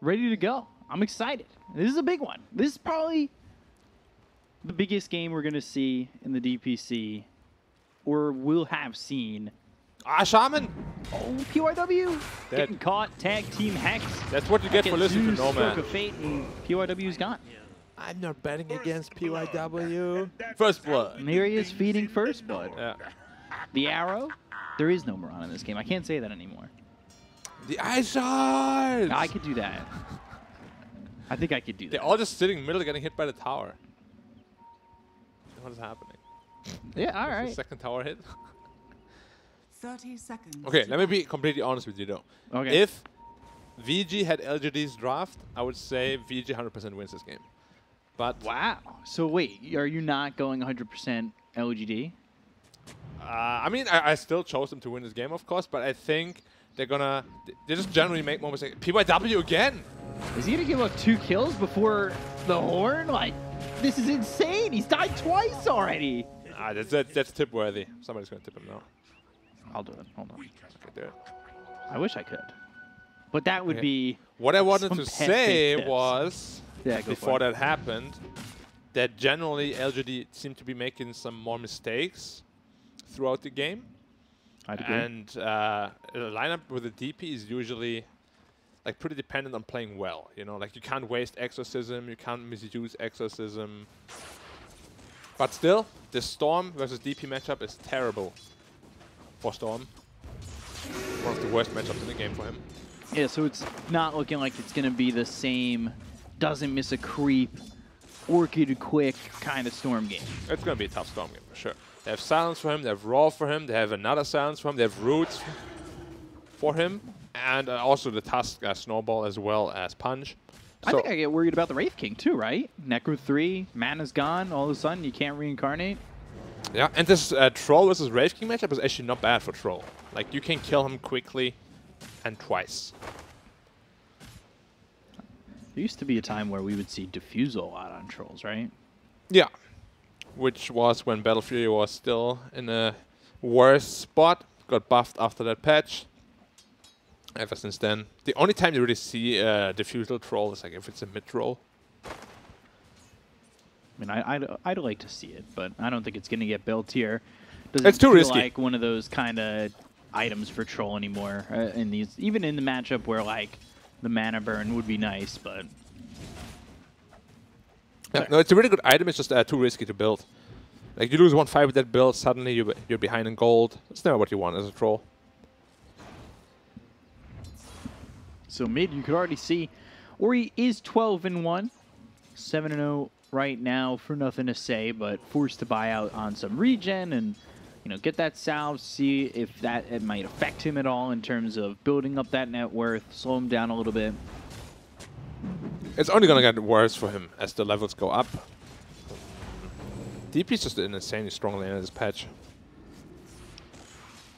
ready to go. I'm excited. This is a big one. This is probably the biggest game we're going to see in the DPC, or will have seen. Shaman! Oh, PYW Dead. getting caught. Tag team Hex. That's what you get for listening to Stroke Nomad. of Fate, and PYW's gone. I'm not betting against PYW. First blood. And here he is feeding First Blood. Yeah. The arrow. There is no Moran in this game. I can't say that anymore. The ice shards! I could do that. I think I could do that. They're all just sitting in the middle getting hit by the tower. What is happening? Yeah, all The right. second tower hit. 30 seconds. Okay, let me be completely honest with you though. Okay. If VG had LGD's draft, I would say VG 100% wins this game. But Wow. So wait, are you not going 100% LGD? I mean, I still chose them to win this game, of course, but I think they're gonna... They just generally make more mistakes. PYW again! Is he going to give up 2 kills before the horn? Like, this is insane. He's died twice already. That's tip-worthy. Somebody's gonna tip him now. I'll do it. Hold on. Okay, do it. I wish I could. But that would be... What I wanted some to pet say tips. was, Yeah, go before for it. that happened, that generally LGD seemed to be making some more mistakes throughout the game. I'd agree. And a lineup with a DP is usually like pretty dependent on playing well. You know, like you can't waste Exorcism, you can't misuse Exorcism. But still, the Storm versus DP matchup is terrible for Storm. One of the worst matchups in the game for him. Yeah, so it's not looking like it's going to be the same doesn't miss a creep, Orchid quick kind of Storm game. It's going to be a tough Storm game for sure. They have Silence for him, they have Raw for him, they have another Silence for him, they have Roots for him, and also the Tusk Snowball as well as Punch. I think I get worried about the Wraith King too, right? Necro 3, mana's gone, all of a sudden you can't reincarnate. Yeah, and this Troll versus Wraith King matchup is actually not bad for Troll. Like, you can kill him quickly and twice. There used to be a time where we would see Diffusal a lot on Trolls, right? Yeah. Which was when Battle Fury was still in a worse spot. Got buffed after that patch. Ever since then. The only time you really see Diffusal Troll is like if it's a mid-roll. I mean, I'd like to see it, but I don't think it's going to get built here. Doesn't It's too feel risky. like one of those kind of items for Troll anymore. In these, even in the matchup where like the mana burn would be nice, but Yeah, no, it's a really good item. It's just too risky to build. Like you lose one fight with that build, suddenly you're behind in gold. That's never what you want as a Troll. so mid you could already see Ori is 12-1, 7-0 right now for nothing to say, but forced to buy out on some regen and get that salve, see if it might affect him at all in terms of building up that net worth, slow him down a little bit. It's only gonna get worse for him as the levels go up. DP is just an insanely strong lane in this patch.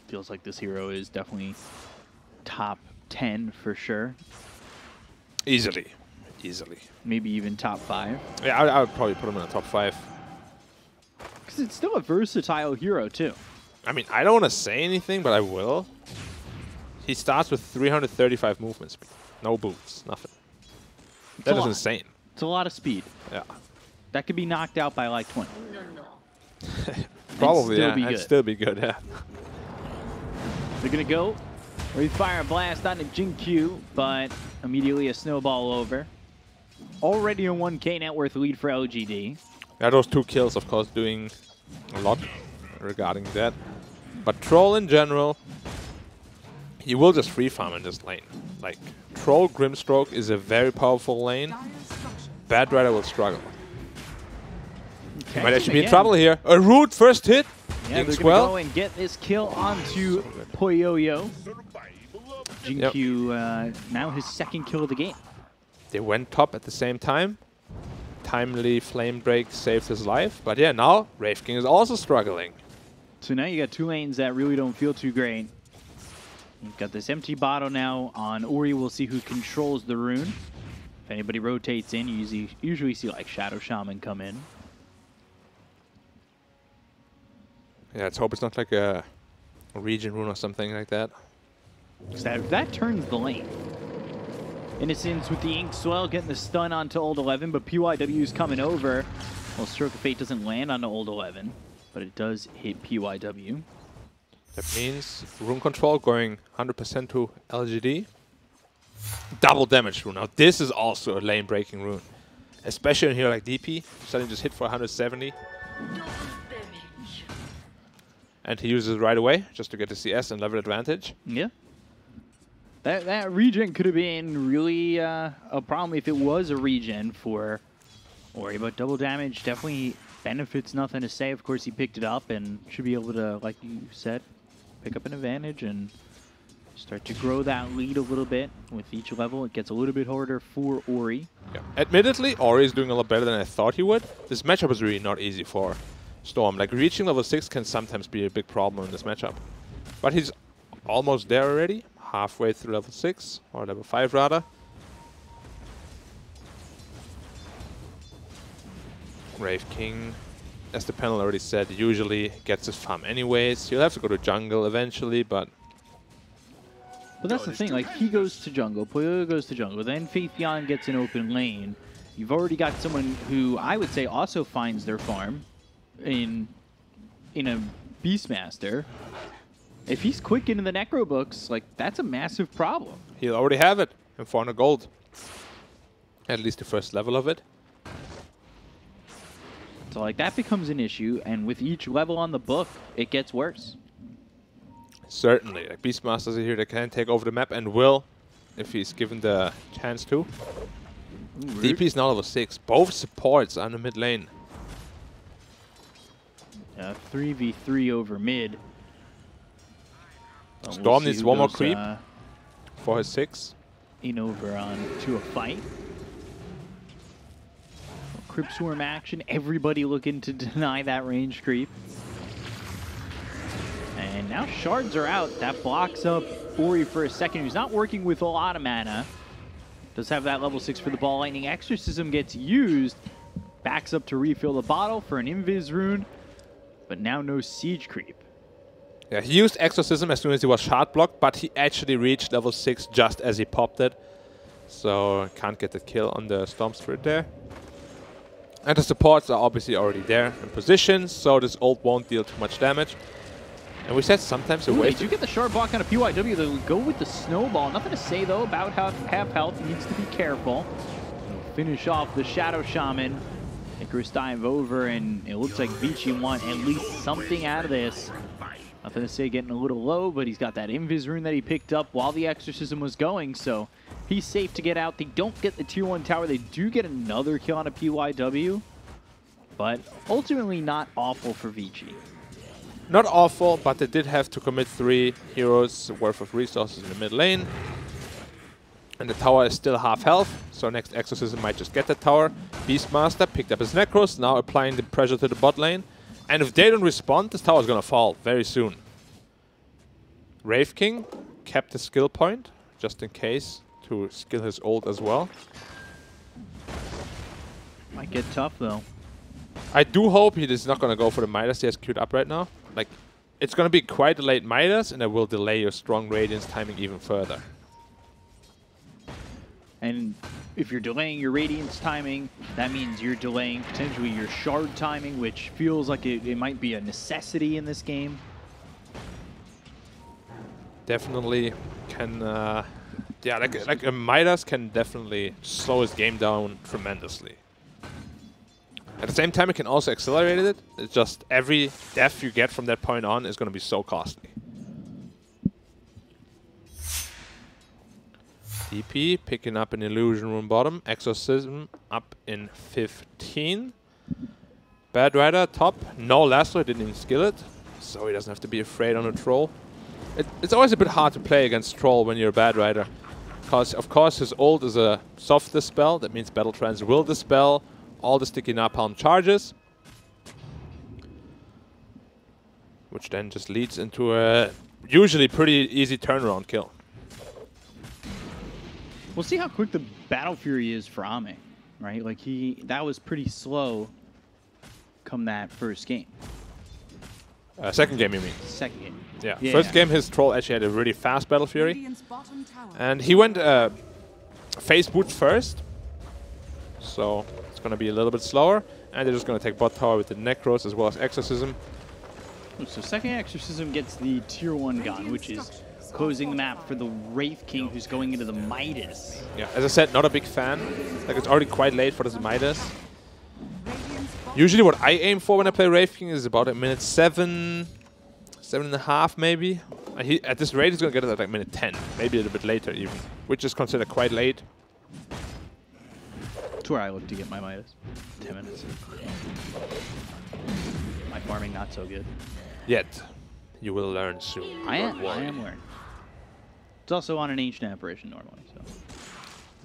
Feels like this hero is definitely top 10 for sure. Easily. Easily. Maybe even top 5. Yeah, I would probably put him in the top 5. Because it's still a versatile hero, too. I mean, I don't want to say anything, but I will. He starts with 335 movement speed. No boots, nothing. That is insane. It's a lot of speed. Yeah. That could be knocked out by like 20. Probably, still yeah. be And good. still be good, yeah. They're going to go. Wraith Fire Blast on the Jinkyu, but immediately a snowball over. Already a 1K net worth lead for LGD. Yeah, those 2 kills, of course, doing a lot regarding that. But Troll in general, he will just free farm in this lane. Like, Troll Grimstroke is a very powerful lane. Bad Rider will struggle. Okay. Might actually be in Again. trouble here. A root first hit. Yeah, they're Dings going to well. go and get this kill onto Poyoyo. Jinkyu now his second kill of the game. They went top at the same time. Timely Flame Break saved his life. But yeah, now Wraith King is also struggling. So now you got 2 lanes that really don't feel too great. You've got this empty bottle now on Ori. We'll see who controls the rune. If anybody rotates in, you usually see like Shadow Shaman come in. Yeah, let's hope it's not like a region rune or something like that. That turns the lane. Innocence with the Ink Swell getting the stun onto Old 11, but PYW's coming over. Well, Stroke of Fate doesn't land onto Old 11, but it does hit PYW. That means rune control going 100% to LGD. Double damage rune. Now this is also a lane breaking rune. Especially in here like DP. Suddenly just hit for 170. And he uses it right away just to get the CS and level advantage. Yeah. That regen could have been really a problem if it was a regen for Ori, but double damage definitely benefits Nothing to Say. Of course, he picked it up and should be able to, like you said, pick up an advantage and start to grow that lead a little bit. With each level, it gets a little bit harder for Ori. Yeah. Admittedly, Ori is doing a lot better than I thought he would. This matchup is really not easy for Storm. Like, reaching level 6 can sometimes be a big problem in this matchup. But he's almost there already. Halfway through level 6, or level 5 rather. Wraith King, as the panel already said, usually gets his farm anyways. He'll have to go to jungle eventually, but... But that's the thing, like, he goes to jungle, Puyo goes to jungle, then Faithion gets an open lane. You've already got someone who I would say also finds their farm in a Beastmaster. If he's quick into the Necro books, like, that's a massive problem. He'll already have it in 400 gold. At least the first level of it. So, like, that becomes an issue, and with each level on the book, it gets worse. Certainly. Like, Beastmasters are here that can take over the map and will, if he's given the chance to. Ooh, DP is now level 6. Both supports are in the mid lane. 3v3 over mid. Storm needs one more creep uh, for his 6. in over on to a fight. Crypt Swarm action. Everybody looking to deny that range creep. And now shards are out. That blocks up Ori for a second, who's not working with a lot of mana. Does have that level 6 for the ball lightning. Exorcism gets used. Backs up to refill the bottle for an Invis rune. But now no siege creep. Yeah, he used Exorcism as soon as he was shard blocked, but he actually reached level 6 just as he popped it. So can't get the kill on the Storm Spirit there. And the supports are obviously already there in position, so this ult won't deal too much damage. And we said sometimes a Ooh, way they do get the shard block on a PYW. They'll go with the snowball. Nothing to say, though, about half health. He needs to be careful. He'll finish off the Shadow Shaman. Icarus dive over, and it looks like Vici want at least something out of this. Nothing to say, getting a little low, but he's got that Invis rune that he picked up while the Exorcism was going, so he's safe to get out. They don't get the tier 1 tower. They do get another kill on a PYW, but ultimately not awful for Vici. Not awful, but they did have to commit 3 heroes worth of resources in the mid lane. And the tower is still half health, so next Exorcism might just get the tower. Beastmaster picked up his Necros, now applying the pressure to the bot lane. And if they don't respond, this tower is going to fall very soon. Wraith King kept the skill point, just in case, to skill his ult as well. Might get tough, though. I do hope he is not going to go for the Midas he has queued up right now. Like, it's going to be quite a late Midas, and it will delay your strong Radiance timing even further. And if you're delaying your Radiance timing, that means you're delaying potentially your Shard timing, which feels like it might be a necessity in this game. Definitely can, yeah, like a Midas can definitely slow his game down tremendously. At the same time, it can also accelerate it. It's just every death you get from that point on is going to be so costly. DP picking up an Illusion Room bottom. Exorcism up in 15. Bad Rider top. No lasso, didn't even skill it. So he doesn't have to be afraid on a troll. It's always a bit hard to play against troll when you're a Bad Rider. Because, of course, his ult is a soft dispel. That means Battle Trance will dispel all the sticky napalm charges. Which then just leads into a usually pretty easy turnaround kill. We'll see how quick the Battle Fury is for Ame, right? Like, that was pretty slow come that first game. Second game, you mean? Second game. Yeah. First game, his troll actually had a really fast Battle Fury. And he went phase boot first. So it's going to be a little bit slower. And they're just going to take bot tower with the Necros as well as Exorcism. So second Exorcism gets the tier 1 gun, which is closing the map for the Wraith King, who's going into the Midas. Yeah, as I said, not a big fan. Like, it's already quite late for the Midas. Usually what I aim for when I play Wraith King is about a minute 7, 7.5 maybe. At this rate, he's going to get it at like minute 10, maybe a little bit later even, which is considered quite late. That's where I look to get my Midas. 10 minutes. My farming not so good. Yet, you will learn soon. I am learning. It's also on an ancient apparition normally, so.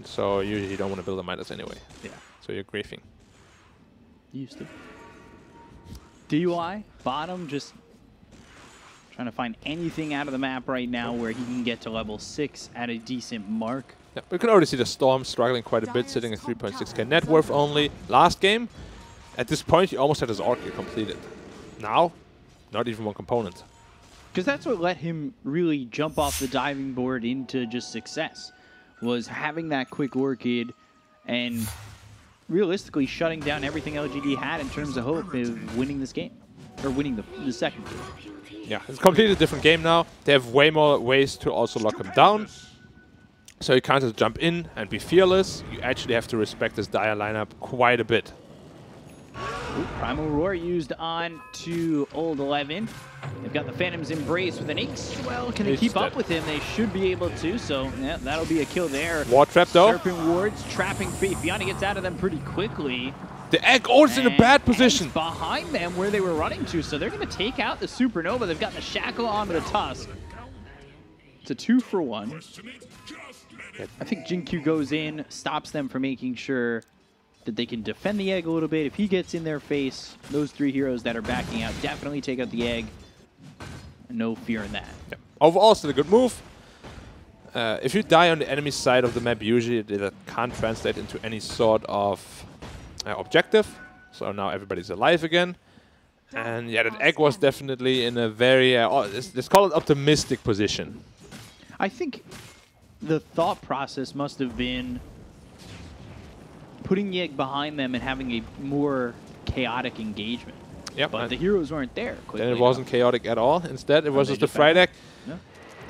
So you don't want to build a Midas anyway. Yeah. So you're griefing. Used to. DUI, bottom, just trying to find anything out of the map right now where he can get to level 6 at a decent mark. Yeah, we can already see the Storm struggling quite a bit, sitting at 3.6k net worth only. Last game, at this point, he almost had his arc gear completed. Now, not even one component. Because that's what let him really jump off the diving board into just success, was having that quick Orchid and realistically shutting down everything LGD had in terms of hope of winning this game, or winning the second game. Yeah, it's a completely different game now. They have way more ways to also lock him down. So you can't just jump in and be fearless. You actually have to respect this Dire lineup quite a bit. Ooh, Primal Roar used on to Old 11. They've got the Phantom's Embrace with an Ace. Well, can they keep up with him? They should be able to, so yeah, that'll be a kill there. Ward trap though. Serpent wards, trapping Faith. Fianna gets out of them pretty quickly. The egg is in a bad position. Behind them where they were running to, so they're going to take out the Supernova. They've got the Shackle onto the Tusk. It's a 2-for-1. I think Jinkyu goes in, stops them from making sure that they can defend the egg a little bit. If he gets in their face, those 3 heroes that are backing out definitely take out the egg. No fear in that. Yep. Overall, still a good move. If you die on the enemy side of the map, usually that can't translate into any sort of objective. So now everybody's alive again. And yeah, that egg was definitely in a very, let's call it optimistic position. I think the thought process must have been putting the egg behind them and having a more chaotic engagement. Yep. But the heroes weren't there. Then it wasn't chaotic at all. Instead, it was just the Fright back. deck. Yeah.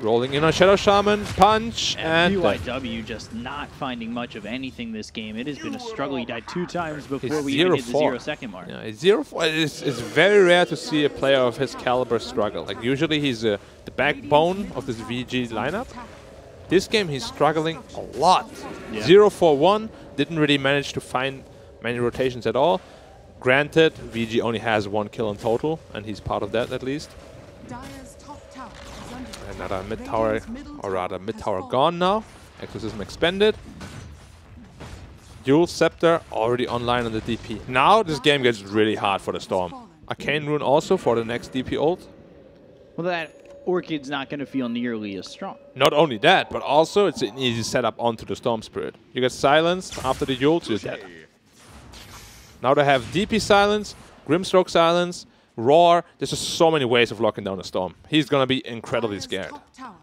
Rolling in on Shadow Shaman, punch, and PYW just not finding much of anything this game. It has been a struggle. He died 2 times before we even hit the 0-second mark. Yeah, it's 0-4. It's very rare to see a player of his caliber struggle. Like, usually he's the backbone of this VG lineup. This game, he's struggling a lot. Yeah. 0-4-1, didn't really manage to find many rotations at all. Granted, VG only has 1 kill in total, and he's part of that at least. Another mid tower, or rather mid tower gone now. Exorcism expended. Dual Scepter already online on the DP. Now this game gets really hard for the Storm. Arcane Rune also for the next DP ult. Well, that Orchid's not going to feel nearly as strong. Not only that, but also it's an easy setup onto the Storm Spirit. You get silenced after the ult, you're dead. Now they have DP silence, Grimstroke silence, Roar. There's just so many ways of locking down a Storm. He's gonna be incredibly scared.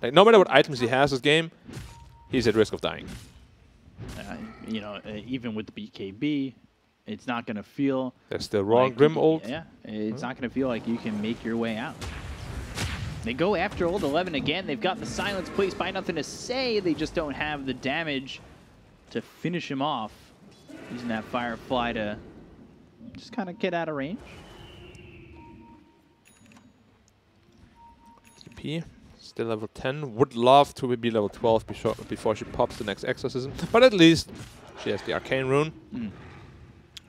Like, no matter what items he has this game, he's at risk of dying. You know, even with the BKB, it's not gonna feel. There's still Roar like Grim ult. Yeah, it's not gonna feel like you can make your way out. They go after Old 11 again. They've got the silence placed by Nothing to Say. They just don't have the damage to finish him off. Using that Firefly to just kind of get out of range. DP, still level 10. Would love to be level 12 before she pops the next Exorcism. But at least she has the Arcane Rune.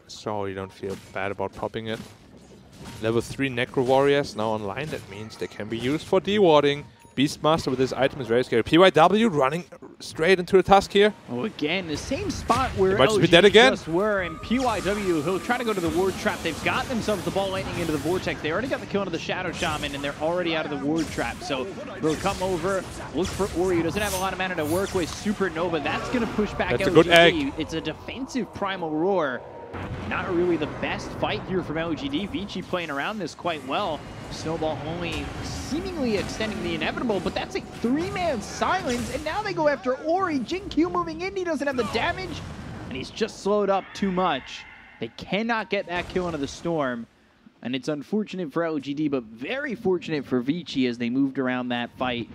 So you don't feel bad about popping it. Level 3 Necro Warriors now online. That means they can be used for dewarding. Beastmaster with this item is very scary. PYW running straight into the Tusk here. Oh, again, the same spot where LGD just were, and PYW, he'll try to go to the ward trap. They've got themselves the ball lightning into the vortex. They already got the kill into the Shadow Shaman, and they're already out of the ward trap. So they'll come over, look for Ori, who doesn't have a lot of mana to work with. Supernova, that's going to push back LGD. That's a good egg. It's a defensive Primal Roar. Not really the best fight here from LGD. Vici playing around this quite well. Snowball only seemingly extending the inevitable, but that's a 3-man silence, and now they go after Ori. Jin-Q moving in, he doesn't have the damage, and he's just slowed up too much. They cannot get that kill into the Storm, and it's unfortunate for LGD, but very fortunate for Vici as they moved around that fight.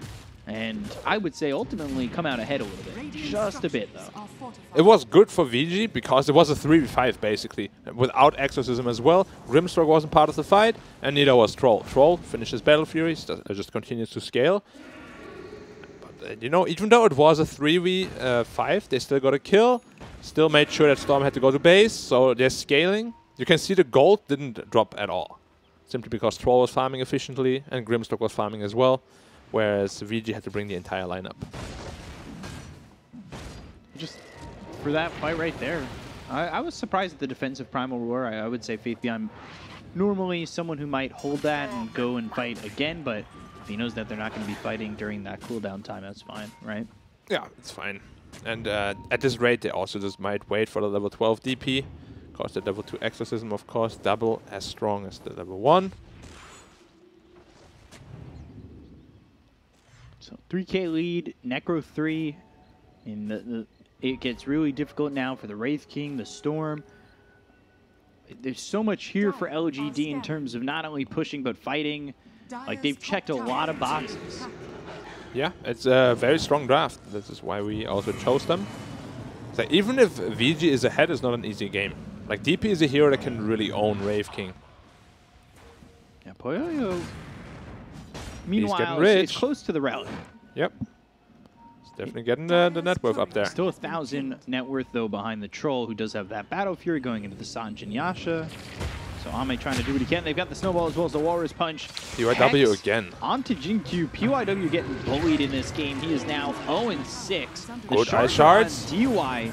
And I would say ultimately come out ahead a little bit. Just a bit, though. It was good for VG because it was a 3v5, basically. Without Exorcism as well. Grimstroke wasn't part of the fight, and neither was Troll. Troll finishes Battle Fury, just continues to scale. But, you know, even though it was a 3v5, they still got a kill. Still made sure that Storm had to go to base, so they're scaling. You can see the gold didn't drop at all. Simply because Troll was farming efficiently, and Grimstroke was farming as well. Whereas VG had to bring the entire lineup. Just for that fight right there, I was surprised at the defensive Primal Roar. I would say Faith Beyond normally someone who might hold that and go and fight again, but if he knows that they're not going to be fighting during that cooldown time, that's fine, right? Yeah, it's fine. And at this rate, they also just might wait for the level 12 DP. Because the level 2 Exorcism, of course, double as strong as the level 1. So 3K lead, Necro 3, and it gets really difficult now for the Wraith King, the Storm. There's so much here for LGD in terms of not only pushing but fighting. Like, they've checked a lot of boxes. Yeah, it's a very strong draft. This is why we also chose them. So even if VG is ahead, it's not an easy game. Like, DP is a hero that can really own Wraith King. Yeah, Poyoyo. Meanwhile, rich. it's close to the rally. Yep. It's definitely getting the net worth up there. Still 1,000 net worth, though, behind the Troll, who does have that Battle Fury going into the Sanjin Yasha. So Ame trying to do what he can. They've got the Snowball as well as the Walrus Punch. PYW again. Onto Jin-Q. PYW getting bullied in this game. He is now 0-6. Good Ice Shards. DY.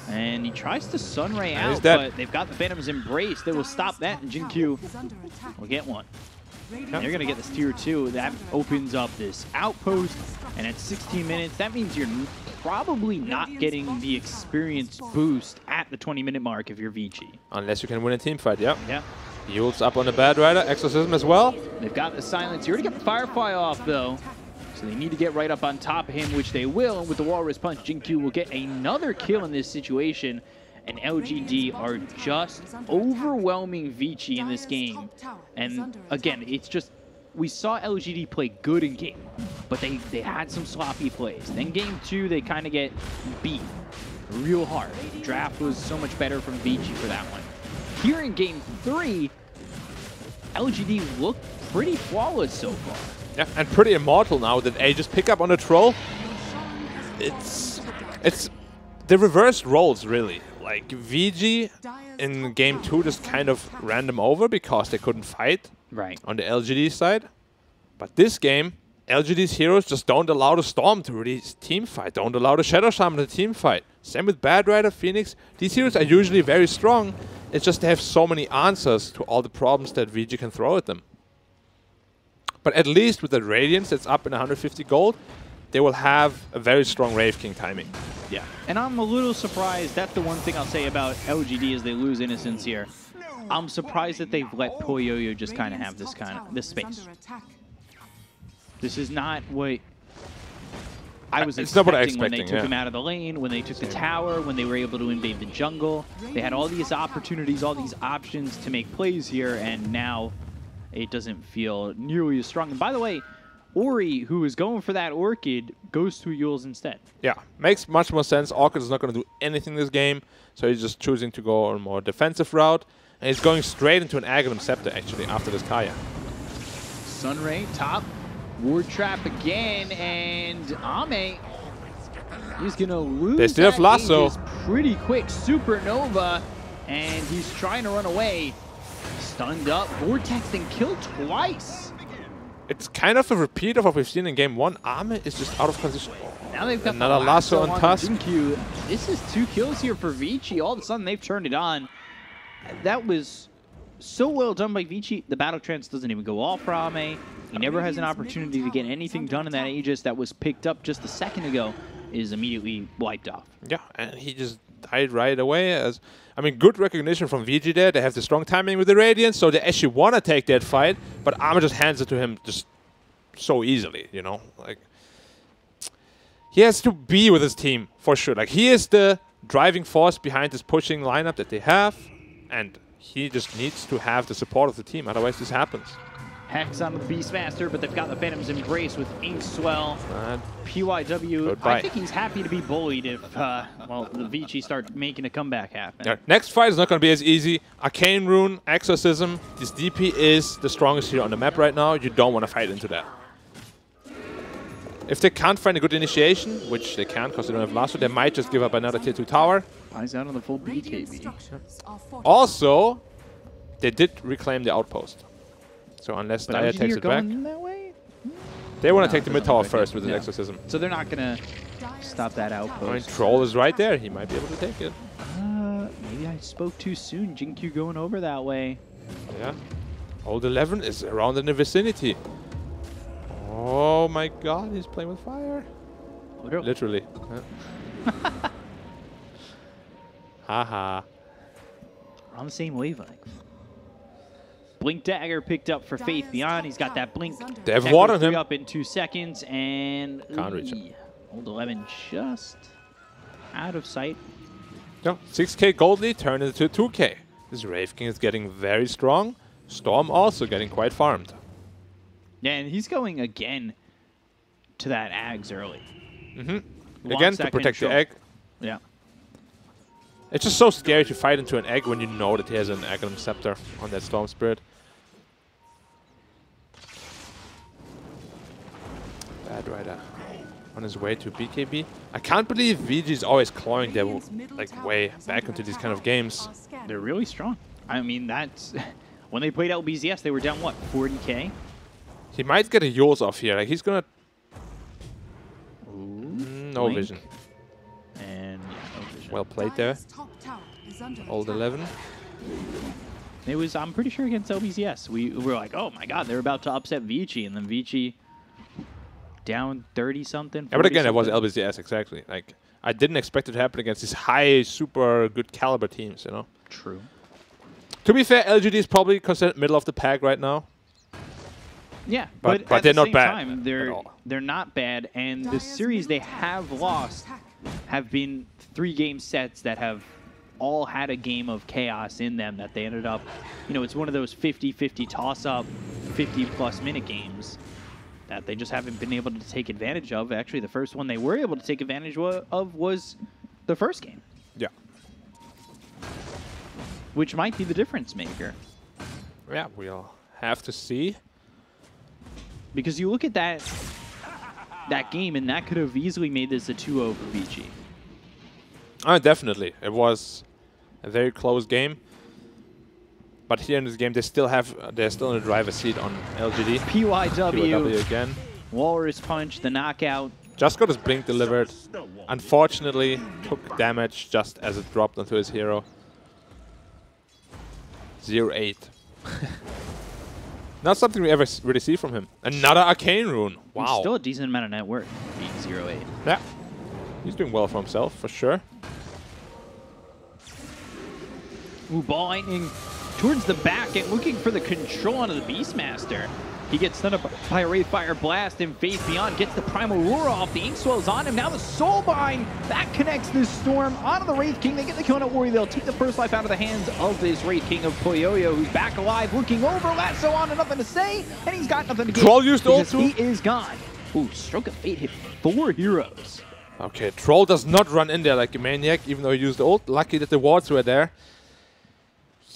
And he tries to Sunray out, but they've got the Phantom's Embrace. They will stop that, and Jin-Q will get one. They're going to get this tier 2. That opens up this outpost. And at 16 minutes, that means you're probably not getting the experience boost at the 20-minute mark if you're VG. Unless you can win a team fight, yep. Yeah. Yule's up on the Bad Rider. Exorcism as well. They've got the Silence. You already got the Firefly off, though. So they need to get right up on top of him, which they will. And with the Walrus Punch, Jin-Q will get another kill in this situation. And LGD are just overwhelming Vici in this game. And again, it's just, we saw LGD play good in game, but they had some sloppy plays. Then game 2, they kind of get beat real hard. Draft was so much better from Vici for that one. Here in game 3, LGD looked pretty flawless so far. Yeah, and pretty immortal now that they just pick up on the Troll. It's the reversed roles, really. Like, VG in game 2 just kind of ran them over because they couldn't fight on the LGD side. But this game, LGD's heroes just don't allow the Storm to really team fight, don't allow the Shadow Shaman to team fight. Same with Bad Rider, Phoenix. These heroes are usually very strong. It's just they have so many answers to all the problems that VG can throw at them. But at least with the Radiance that's up in 150 gold, they will have a very strong Wraith King timing. Yeah, and I'm a little surprised. That's the one thing I'll say about LGD is they lose Innocence here. I'm surprised that they've let Poyoyo just kind of have this space. This is not what I was expecting when they took him out of the lane, when they took the tower, when they were able to invade the jungle. They had all these opportunities, all these options to make plays here, and now it doesn't feel nearly as strong. And by the way, Ori, who is going for that Orchid, goes to Yules instead. Yeah, makes much more sense. Orchid is not going to do anything this game, so he's just choosing to go on a more defensive route. And he's going straight into an Aghanim Scepter, actually, after this Kaya. Sunray, top. Ward Trap again, and Ame, he's going to lose they still have Lasso. Pretty quick. Supernova, and he's trying to run away. Stunned up. Vortex then killed twice. It's kind of a repeat of what we've seen in game 1. Ame is just out of position. Now they've got another lasso on Tusk. Jin-Q. This is 2 kills here for Vici. All of a sudden, they've turned it on. That was so well done by Vici. The Battle Trance doesn't even go off for Ame. He never has an opportunity to get anything done in that Aegis that was picked up just a second ago. Is immediately wiped off. Yeah, and he just died right away. I mean, good recognition from VG there. They have the strong timing with the Radiant, so they actually want to take that fight, but Armor just hands it to him just so easily, you know? Like, he has to be with his team, for sure. Like, he is the driving force behind this pushing lineup that they have, and he just needs to have the support of the team, otherwise this happens. Hex on the Beastmaster, but they've got the Phantom's Embrace with Inkswell. PYW, goodbye. I think he's happy to be bullied if, well, the Vici start making a comeback happen. Yeah. Next fight is not going to be as easy. Arcane Rune, Exorcism. This DP is the strongest hero on the map right now. You don't want to fight into that. If they can't find a good initiation, which they can't because they don't have Lasso, they might just give up another tier 2 tower. Eyes out on the full BKB. Also, they did reclaim the outpost. So unless But Daya takes it back, that way? they want to No, take the it mid doesn't tower look like first it. with his Yeah. Exorcism. So they're not going to stop that I mean, outpost. Troll is right there. He might be able to take it. Maybe I spoke too soon. Jinkyu going over that way. Yeah. Old 11 is around in the vicinity. Oh my god, he's playing with fire. Literally. Yeah. Haha. We're on the same wavelength. Blink Dagger picked up for Faith Beyond. He's got that Blink. They have Echo water on 3 him. up in 2 seconds, and Can't reach him. Old 11 just out of sight. Yeah, 6k gold lead turned into 2k. This Wraith King is getting very strong. Storm also getting quite farmed. Yeah, and he's going again to that Ags early. Again, to protect the egg. Yeah. It's just so scary to fight into an egg when you know that he has an Aghanim Scepter on that Storm Spirit. Bad Rider on his way to BKB. I can't believe VG is always clawing their way back into these kind of games. They're really strong. I mean, that's... when they played LBZS, they were down, what, 40k? He might get a Yules off here. Like, he's gonna... no Blink. vision. And, yeah, no vision. Well played there. Old 11. It was, I'm pretty sure, against LBZS. We were like, oh my god, they're about to upset Vici, and then Vici down 30-something. Yeah, but again, it was LBCS, exactly. Like, I didn't expect it to happen against these high, super good caliber teams, you know? True. To be fair, LGD is probably considered middle of the pack right now. Yeah, But at they're the not same bad time, at they're not bad, and the series they have lost have been 3-game sets that have all had a game of chaos in them that they ended up, you know, it's one of those 50-50 toss-up, 50-plus minute games that they just haven't been able to take advantage of. Actually, the first one they were able to take advantage of was the first game, Yeah. which might be the difference maker. Yeah, we'll have to see. Because you look at that game, and that could have easily made this a 2-0 for VG. Definitely. It was a very close game. But here in this game, they're still in the driver's seat on LGD. PYW again. Walrus Punch, the knockout. Just got his Blink delivered. Unfortunately, took damage just as it dropped onto his hero. 0-8. Not something we ever really see from him. Another Arcane Rune. Wow. Still a decent amount of net worth, being 0-8. Yeah. He's doing well for himself, for sure. Ooh, Ball Lightning towards the back and looking for the control onto the Beastmaster. He gets stunned up by a Wraithfire Blast, and Faith Beyond gets the Primal Roar off. The Inkswell's on him. Now the Soulbind, that connects this Storm onto the Wraith King. They get the kill on Ori. They'll take the first life out of the hands of this Wraith King of Poyoyo, who's back alive, looking over. Lasso on and nothing to say, and he's got nothing to give. Troll used ult He is gone. Ooh, Stroke of Fate hit 4 heroes. Okay, Troll does not run in there like a maniac, even though he used ult. Lucky that the wards were there.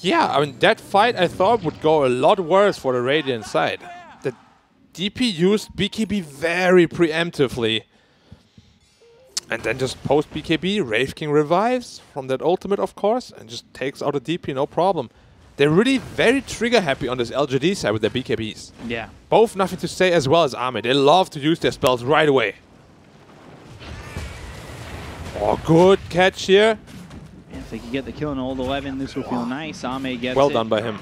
Yeah, I mean, that fight I thought would go a lot worse for the Radiant side. The DP used BKB very preemptively. And then just post BKB, Wraith King revives from that ultimate, of course, and just takes out a DP, no problem. They're really very trigger happy on this LGD side with their BKBs. Yeah. Both nothing to say as well as Army. They love to use their spells right away. Oh, good catch here. If they can get the kill on Old 11, this will feel nice. Ame gets Well it. done by him.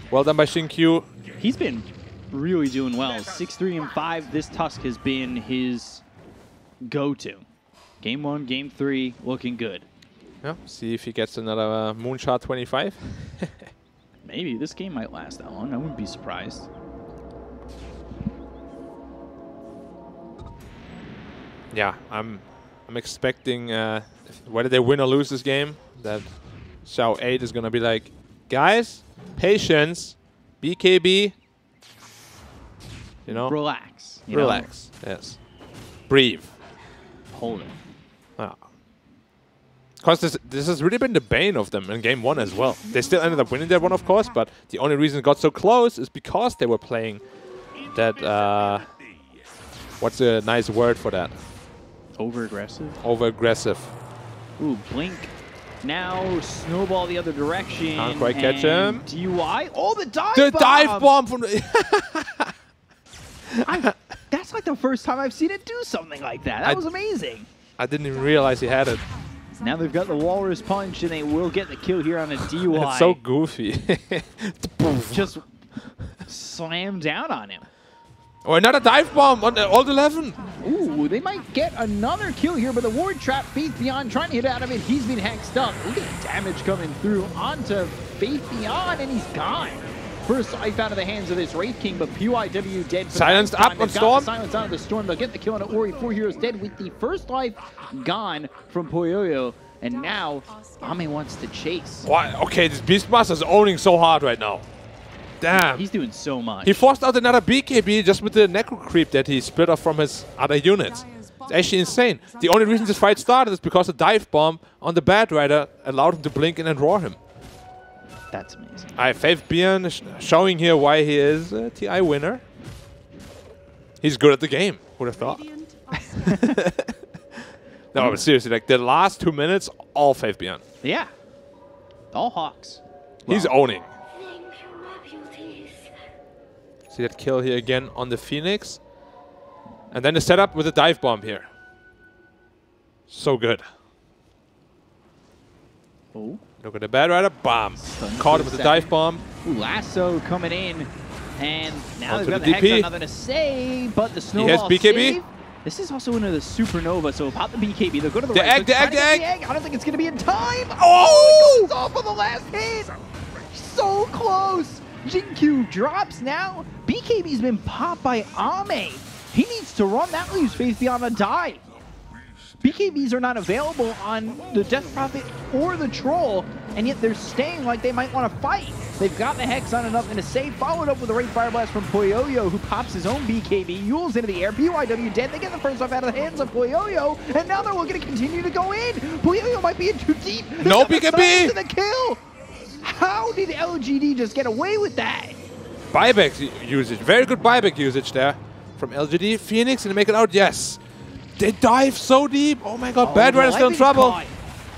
Well done by Shinkyu. He's been really doing well. 6-3-5. This Tusk has been his go-to. Game 1, Game 3, looking good. Yeah, see if he gets another Moonshot 25. Maybe this game might last that long. I wouldn't be surprised. Yeah, I'm expecting whether they win or lose this game, that Xiao 8 is gonna be like, guys, patience, BKB, you know, Relax. You relax, yes, breathe. Hold it. Because this has really been the bane of them in game 1 as well. They still ended up winning that one, of course, but the only reason it got so close is because they were playing that, what's a nice word for that? Over-aggressive? Over-aggressive. Ooh, Blink. Now snowball the other direction. Can't quite catch him. DUI. Oh, the dive The bomb! dive bomb from the... That's like the first time I've seen it do something like that. That was amazing. I didn't even realize he had it. Now they've got the Walrus Punch, and they will get the kill here on a DUI. It's so goofy. Just slam down on him. Oh, another dive bomb on Alt 11. Ooh, they might get another kill here, but the ward trap, Faith Beyond trying to hit out of it. He's been hexed up. Look at the damage coming through onto Faith Beyond, and he's gone. First life out of the hands of this Wraith King, but PYW dead. For Silenced up on Storm. Silence out of the Storm. They'll get the kill on Ori. 4 heroes dead with the first life gone from Poyoyo. And now, Ame wants to chase. Why? Okay, this Beastmaster's owning so hard right now. Damn. He's doing so much. He forced out another BKB just with the Necro Creep that he split off from his other units. It's actually insane. The only reason this fight started is because a dive bomb on the Bad Rider allowed him to blink in and roar him. That's amazing. Faith Bjorn showing here why he is a TI winner. He's good at the game. Would have thought. No, but seriously, like the last 2 minutes, all Faith Bjorn. Yeah. All Hawks. He's owning. See that kill here again on the Phoenix. And then the setup with a dive bomb here. So good. Oh. Look at the Bad Rider. Bomb. Caught him with the dive bomb. Ooh, Lasso coming in. And now Onto they've got the the Hex, DP. nothing to say, but the snowball He has BKB. save. This is also into the Supernova, so pop the BKB. They'll go to the The right. egg, the egg, the egg. I don't think it's going to be in time. Oh! It goes off on the last hit. So close. Jinkyu drops now. BKB's been popped by Ame. He needs to run. That leaves Faith Beyond a die. BKBs are not available on the Death Prophet or the Troll, and yet they're staying like they might want to fight. They've got the Hex on enough and to save, followed up with a Wraith Fire Blast from Poyoyo, who pops his own BKB, Yules into the air, PYW dead, they get the first off out of the hands of Poyoyo, and now they're looking to continue to go in. Poyoyo might be in too deep. No BKB! To the kill! How did LGD just get away with that? Buyback usage. Very good buyback usage there from LGD. Phoenix, and they make it out. Yes. They dive so deep. Oh my god, Bad Rider's still in trouble. Caught.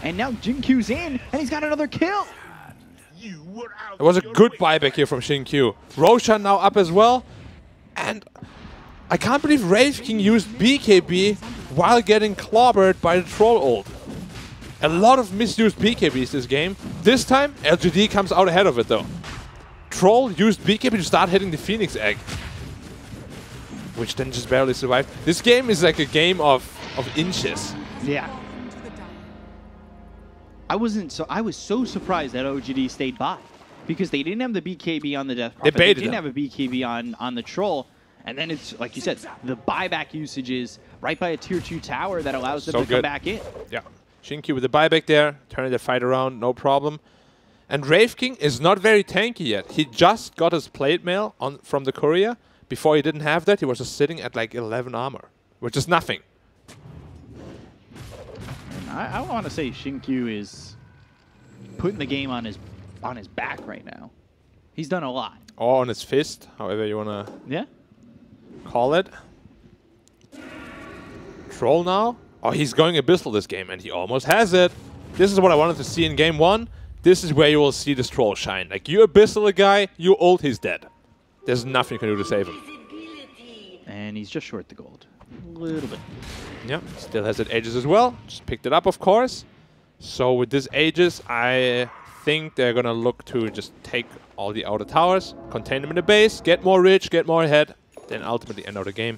And now Jinkyu's in, and he's got another kill. It was a good buyback here from Shinkyu. Roshan now up as well. And I can't believe Wraith King used BKB while getting clobbered by the Troll ult. A lot of misused BKBs this game. This time, LGD comes out ahead of it though. Troll used BKB to start hitting the Phoenix egg, which then just barely survived. This game is like a game of inches. Yeah. I was so surprised that OGD stayed by because they didn't have the BKB on the Death Prophet. They didn't have a BKB on the Troll. And then it's, like you said, the buyback usage is right by a tier 2 tower that allows them to come back in. Yeah. Shinkyu with the buyback there, turning the fight around, no problem. And Wraith King is not very tanky yet. He just got his plate mail from the courier. Before he didn't have that, he was just sitting at like 11 armor, which is nothing. I want to say Shinkyu is putting the game on his back right now. He's done a lot. Or on his fist, however you want to call it. Troll now. Oh, he's going Abyssal this game, and he almost has it. This is what I wanted to see in game 1. This is where you will see this Troll shine. Like, you Abyssal a guy, you ult, he's dead. There's nothing you can do to save him. And he's just short the gold. A little bit. Yeah, still has it Aegis as well. Just picked it up, of course. So with this Aegis, I think they're going to look to just take all the outer towers, contain them in the base, get more rich, get more ahead, then ultimately end out the game.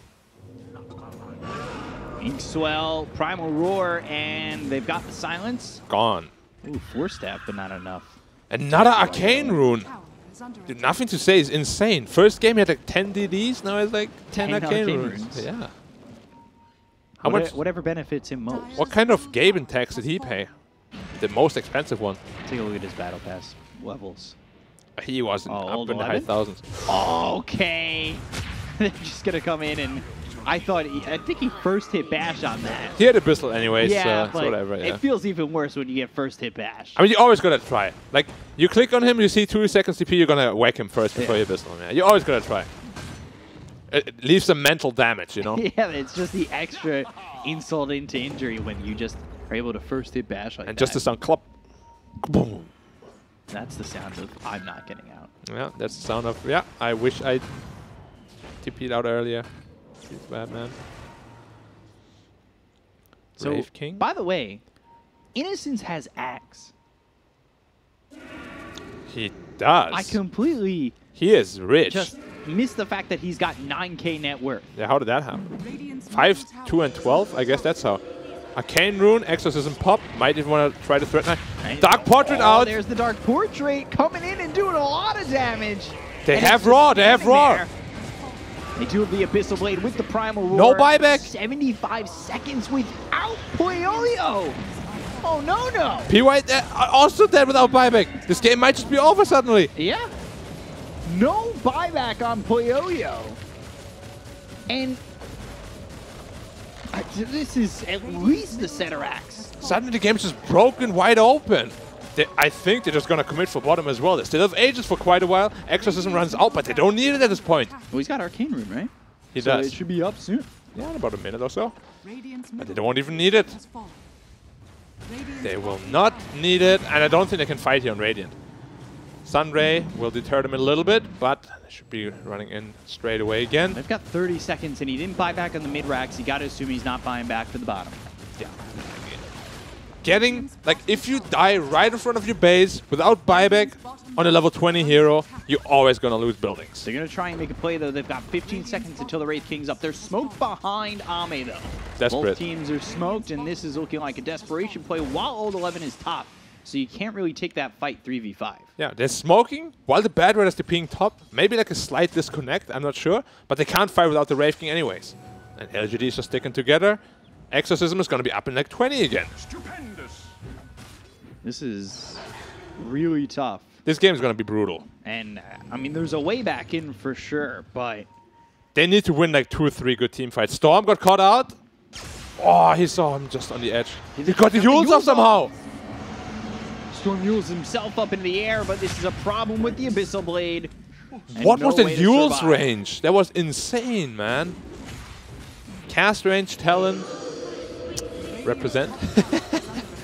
Inkswell, Primal Roar, and they've got the silence. Gone. Ooh, 4-step, but not enough. Another arcane rune. Tower is under Dude, attack. nothing to say. It's insane. First game he had like 10 DDs. Now it's like 10 10 arcane arcane runes. runes. Yeah. How much? Whatever benefits him most. What kind of Gaben tax did he pay? The most expensive one. Take a look at his battle pass levels. He was Oh, up old in the high 11? thousands. Okay. They're just gonna come in and I think he first hit bash on that. He had Abyssal anyways, Yeah, so but whatever. Yeah. it feels even worse when you get first hit bash. I mean, you always gotta try. Like, you click on him, you see 2 seconds TP, you're gonna whack him first before you Abyssal him. Yeah. You always gotta try. It leaves some mental damage, you know? Yeah, it's just the extra insult into injury when you just are able to first hit bash like And that. just the sound clop. Boom. That's the sound of I'm not getting out. Yeah, that's the sound of, yeah, I wish I TP'd out earlier. He's bad, man. So, Brave King? by the way, Innocence has Axe. He does. I completely He is rich. just missed the fact that he's got 9k net worth. Yeah, how did that happen? Radiant's 5, middle tower 2, and 12? I guess that's how. Arcane Rune, Exorcism pop. Might even want to try to threaten. Dark Portrait Oh, out. There's the Dark Portrait coming in and doing a lot of damage. They And have it's Raw. just They have standing Raw. there. They do have the Abyssal Blade with the Primal Roar. No buyback. 75 seconds without Puyoyo. Oh, no. PY also dead without buyback. This game might just be over suddenly. Yeah. No buyback on Puyoyo. And this is at least the center axe. Suddenly the game's just broken wide open. I think they're just going to commit for bottom as well. They still have Aegis for quite a while. Exorcism runs out, but they don't need it at this point. Well, he's got Arcane Rune, right? He So does. it should be up soon. Yeah, in about a minute or so. Radiant's But they middle don't even need it. has fallen. Radiant's They will bottom not tower need it, and I don't think they can fight here on Radiant. Sunray will deter them a little bit, but they should be running in straight away again. They've got 30 seconds, and he didn't buy back on the mid-racks. You got to assume he's not buying back for the bottom. Yeah. Getting, like, if you die right in front of your base without buyback on a level 20 hero, you're always going to lose buildings. They're going to try and make a play, though. They've got 15 seconds until the Wraith King's up. They're smoked behind Ame, though. Desperate. Both teams are smoked, and this is looking like a desperation play while Old 11 is top. So you can't really take that fight 3v5. Yeah, they're smoking while the Bad Riders are being top. Maybe like a slight disconnect, I'm not sure. But they can't fight without the Wraith King anyways. And LGD is just sticking together. Exorcism is going to be up in like 20 again. This is really tough. This game is going to be brutal. And, I mean, there's a way back in for sure, but They need to win like 2 or 3 good team fights. Storm got caught out. Oh, he saw him just on the edge. He got the Yules off somehow. Storm Yules himself up in the air, but this is a problem with the Abyssal Blade. And What no was the way to Yules survive. range? That was insane, man. Cast range, Talon. Represent.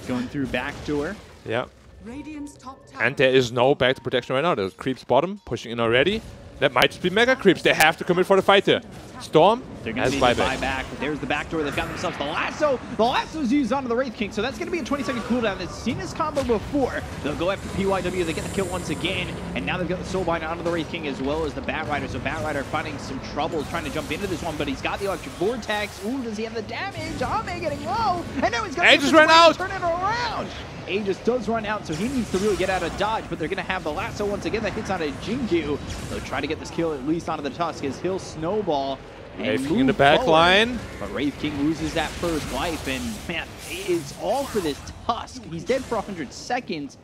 Going through backdoor. Yeah. Radiant's top tower And there is no back to protection right now. There's creeps bottom, pushing in already. That might just be mega creeps. They have to commit for the fight here. Storm They're going has to need to buyback. buy back, but there's the back door. They've got themselves the lasso. The lasso's used onto the Wraith King, so that's going to be a 20-second cooldown. They've seen this combo before. They'll go after PYW. They get the kill once again, and now they've got the Soulbind onto the Wraith King as well as the Bat Rider. So Bat Rider finding some trouble trying to jump into this one, but he's got the Electric Vortex. Ooh, does he have the damage? Ame getting low, and now he's got Aegis the ran out. Turn it around. Aegis does run out, so he needs to really get out of dodge, but they're going to have the lasso once again that hits on a Jingyu. They'll try to get this kill at least onto the Tusk as he'll snowball and Wraith King move in the back forward. line. But Wraith King loses that first life, and man, it is all for this Tusk. He's dead for 100 seconds,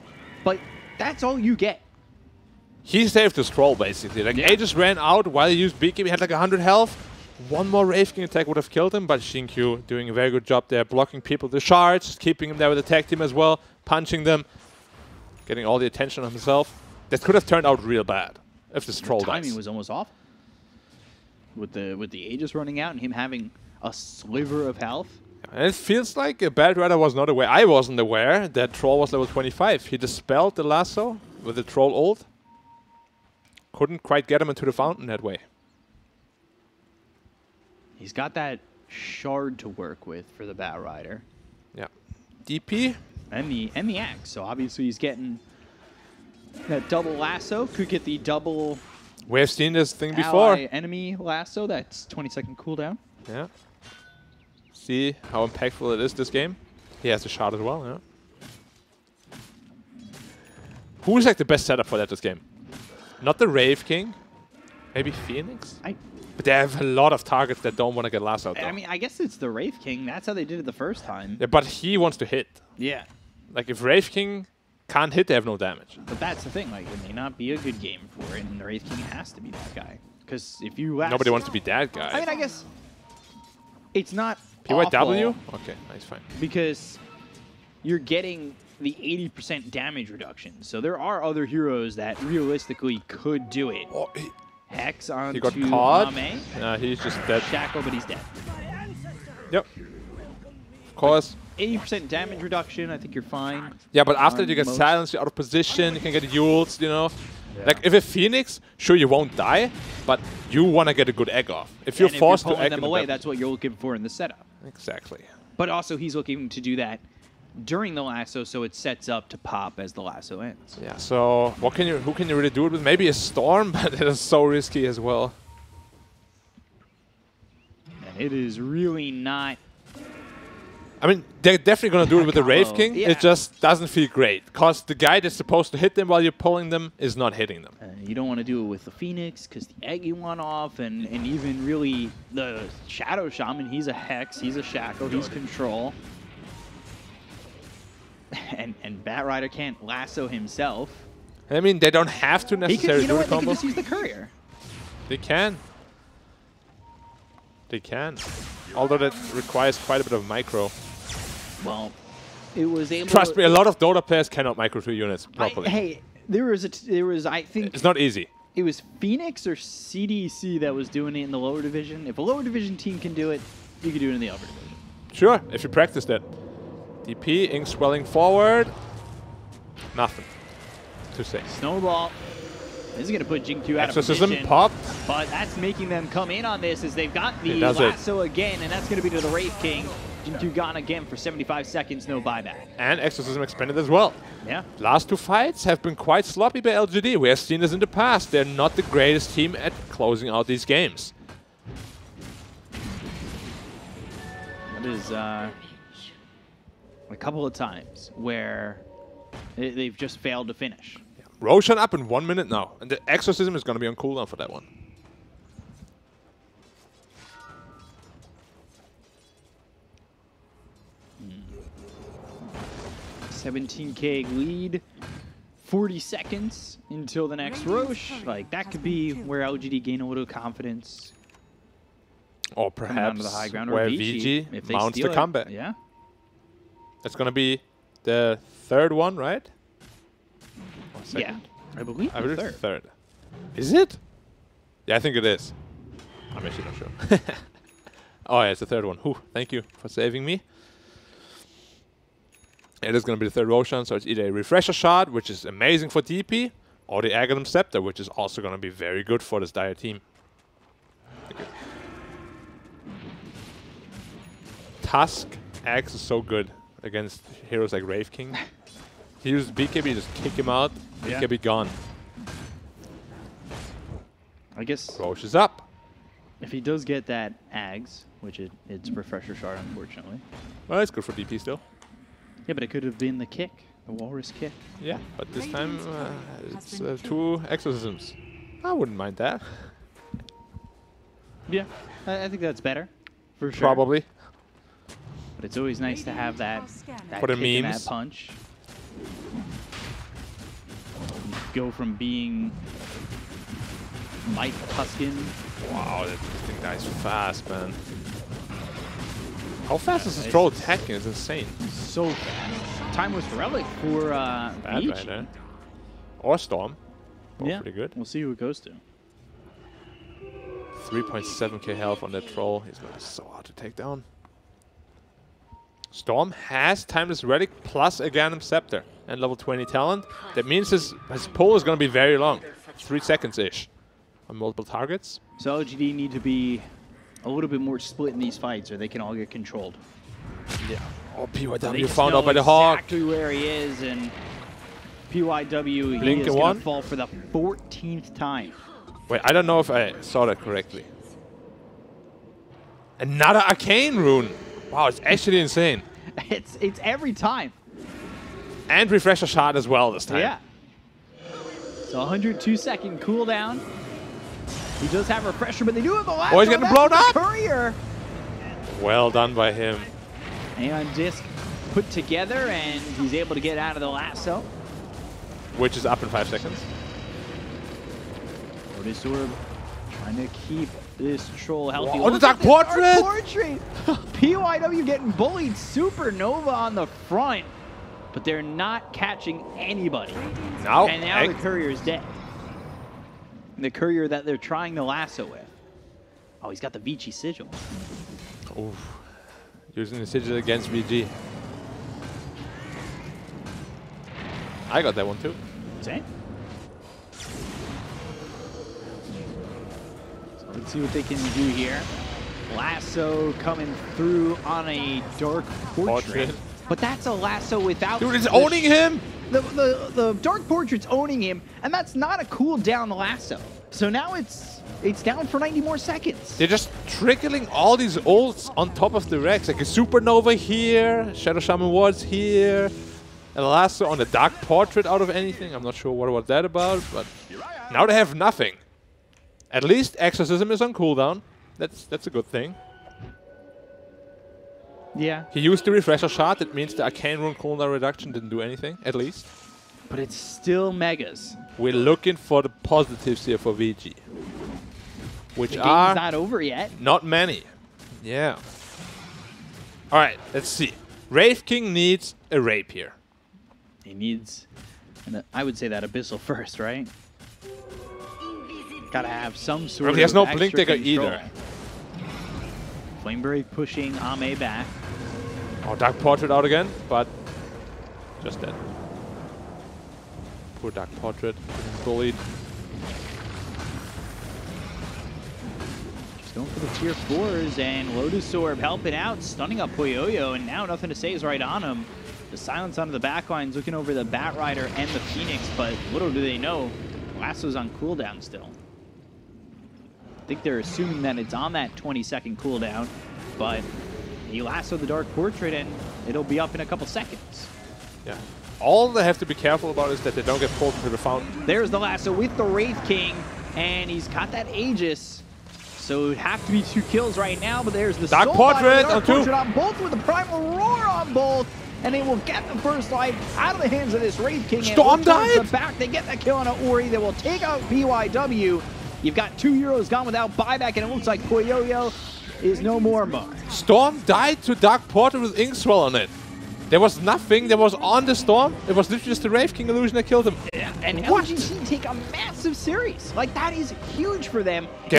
but that's all you get. He saved the scroll, basically. Like, Yeah. Aegis ran out while he used Beacon. He had like 100 health. One more Wraith King attack would have killed him, but Shinkyu doing a very good job there, blocking people the shards, keeping him there with the tag team as well, punching them, getting all the attention on himself. That could have turned out real bad if this troll Timing dies. was almost off. With the Aegis running out and him having a sliver of health. And it feels like a Bad Rider was not aware. I wasn't aware that troll was level 25. He dispelled the lasso with the troll ult. Couldn't quite get him into the fountain that way. He's got that shard to work with for the Bat Rider. Yeah. DP. And the axe. So obviously he's getting that double lasso. Could get the double We have seen this thing before. ally enemy lasso. That's 20-second cooldown. Yeah. See how impactful it is this game. He has a shot as well, yeah. Who's like the best setup for that this game? Not the Wraith King. Maybe Phoenix? But they have a lot of targets that don't want to get lassoed. I mean, I guess it's the Wraith King. That's how they did it the first time. Yeah, but he wants to hit. Yeah. Like, if Wraith King can't hit, they have no damage. But that's the thing. Like, it may not be a good game for it, and the Wraith King has to be that guy. Because if you lasso... Nobody wants to be that guy. I mean, I guess it's not PYW? awful Okay, nice, fine. because you're getting the 80% damage reduction. So there are other heroes that realistically could do it. Oh, Hex on he got caught. Ame. He's just dead. Shackle, but he's dead. Yep. Of course. 80% damage reduction, I think you're fine. Yeah, but after on you get most. silenced, you're out of position, you can get Yules, you know. Yeah. Like, if a Phoenix, sure, you won't die, but you want to get a good egg off. If you're And forced if you're to pulling egg them away, that's what you're looking for in the setup. Exactly. But also, he's looking to do that during the lasso, so it sets up to pop as the lasso ends. Yeah, so who can you really do it with? Maybe a Storm, but it is so risky as well. And it is really not... I mean, they're definitely going to do it with the Wraith King. Yeah. It just doesn't feel great, because the guy that's supposed to hit them while you're pulling them is not hitting them. You don't want to do it with the Phoenix, because the egg you want off, and even really the Shadow Shaman, he's a Hex, he's a Shackle, he's Control. And Bat Rider can't lasso himself. I mean, they don't have to He necessarily could, you know do what, the they could combo. just use the Courier. They can. They can. Although that requires quite a bit of micro. Well, it was able Trust to, me, a lot of Dota players cannot micro 2 units properly. Hey, there was I think It's not easy. it was Phoenix or CDC that was doing it in the lower division. If a lower division team can do it, you can do it in the upper division. Sure, if you practice that. DP, ink swelling forward. Nothing to say. Snowball. This is going to put Jing-Q out of Exorcism position. popped. But that's making them come in on this as they've got the He does it. lasso again, and that's going to be to the Wraith King. Jing-Q gone again for 75 seconds, no buyback. And Exorcism expanded as well. Yeah. Last two fights have been quite sloppy by LGD. We have seen this in the past. They're not the greatest team at closing out these games. That is a couple of times where they've just failed to finish. Roshan up in 1 minute now. And the Exorcism is going to be on cooldown for that one. Hmm. 17K lead. 40 seconds until the next Roche. Like, that could be where LGD gain a little confidence. Or Coming perhaps onto the high ground, or where VG, VG if they mounts the steal it. comeback. Yeah. That's going to be the third one, right? Or second? Yeah. I believe I believe third. third. Is it? Yeah, I think it is. I'm actually not sure. Oh, yeah, it's the third one. Whew, thank you for saving me. It is going to be the third Roshan, so it's either a Refresher Shard, which is amazing for DP, or the Aghanim Scepter, which is also going to be very good for this Dire team. Okay. Tusk Axe is so good against heroes like Wraith King. He uses BKB, just kick him out, Yeah. BKB gone. I guess Roche is up. if he does get that Ags, which it's Refresher Shard, unfortunately. Well, it's good for DP still. Yeah, but it could have been the kick, the Walrus kick. Yeah, but this time it's 2 Exorcisms. I wouldn't mind that. Yeah, I think that's better, for sure. Probably. But it's always nice to have that For the kick and that memes. punch. Go from being Mike Tuscan. Wow, that thing dies fast, man. How fast is this troll attacking? It's insane. So fast. Time was Relic for Bad Beach. right there. Or Storm. Both Yeah, pretty good. we'll see who it goes to. 3.7k health on that troll. He's going to be so hard to take down. Storm has Timeless Relic plus a Ganem Scepter and level 20 talent. That means his pull is going to be very long. 3 seconds-ish on multiple targets. So LGD need to be a little bit more split in these fights, or they can all get controlled. Yeah. Oh, They PYW just found know out by the Hawk. exactly where he is, and PYW, he Blink is in going one. to fall for the 14th time. Wait, I don't know if I saw that correctly. Another Arcane Rune. Wow, it's actually insane. It's every time. And Refresher Shard as well this time. Yeah. So 102-second cooldown. He does have refresher, but they do have the last. Oh, he's getting blown up! Courier. Well done by him. And disc put together, and he's able to get out of the lasso. Which is up in 5 seconds. Lotus Orb trying to keep this troll healthy. Oh, the Dark Portrait! PYW getting bullied. Supernova on the front, but they're not catching anybody. Now, And now the courier is dead. The courier that they're trying to lasso with. Oh, he's got the Vici sigil. Oof. Using the sigil against VG. I got that one too. Same. So let's see what they can do here. Lasso coming through on a dark portrait. But that's a lasso without. Dude, it's owning him! The dark portrait's owning him, and that's not a cooldown lasso. So now it's down for 90 more seconds. They're just trickling all these ults on top of the Rex. Like a Supernova here, Shadow Shaman Wards here, and a lasso on the Dark Portrait out of anything. I'm not sure what was that about, but now they have nothing. At least Exorcism is on cooldown. That's a good thing. Yeah. He used the refresher shot. That means the Arcane Rune cooldown reduction didn't do anything, at least. But it's still megas. We're looking for the positives here for VG. Which The are game's not over yet. not many. Yeah. Alright, let's see. Wraith King needs a rapier. He needs, and I would say that Abyssal first, right? Gotta have some sort Well, he has of no extra Blink Dagger control. either. Flameberry pushing Ame back. Oh, Dark Portrait out again, but just dead. Poor Dark Portrait. Bullied. Just going for the tier 4s, and Lotus Orb helping out, stunning up Poyoyo, and now Nothing to Say is right on him. The silence onto the backlines, looking over the Bat Rider and the Phoenix, but little do they know, Lasso's on cooldown still. I think they're assuming that it's on that 20-second cooldown, but he lassoed the Dark Portrait, and it'll be up in a couple seconds. Yeah. All they have to be careful about is that they don't get pulled into the fountain. There's the lasso with the Wraith King, and he's got that Aegis. So it would have to be 2 kills right now, but there's the Dark Soul Portrait Body, on 2. Portrait on both with the Primal Roar on both, and they will get the first life out of the hands of this Wraith King. Storm and towards died? the back, they get that kill on an Ori. They will take out BYW. You've got 2 heroes gone without buyback, and it looks like Poyoyo is no more, Mark. Storm died to Dark Portrait with Inkswell on it. There was nothing that was on the Storm. It was literally just the Wraith King illusion that killed him. Yeah, and What? LGD take a massive series. Like, that is huge for them.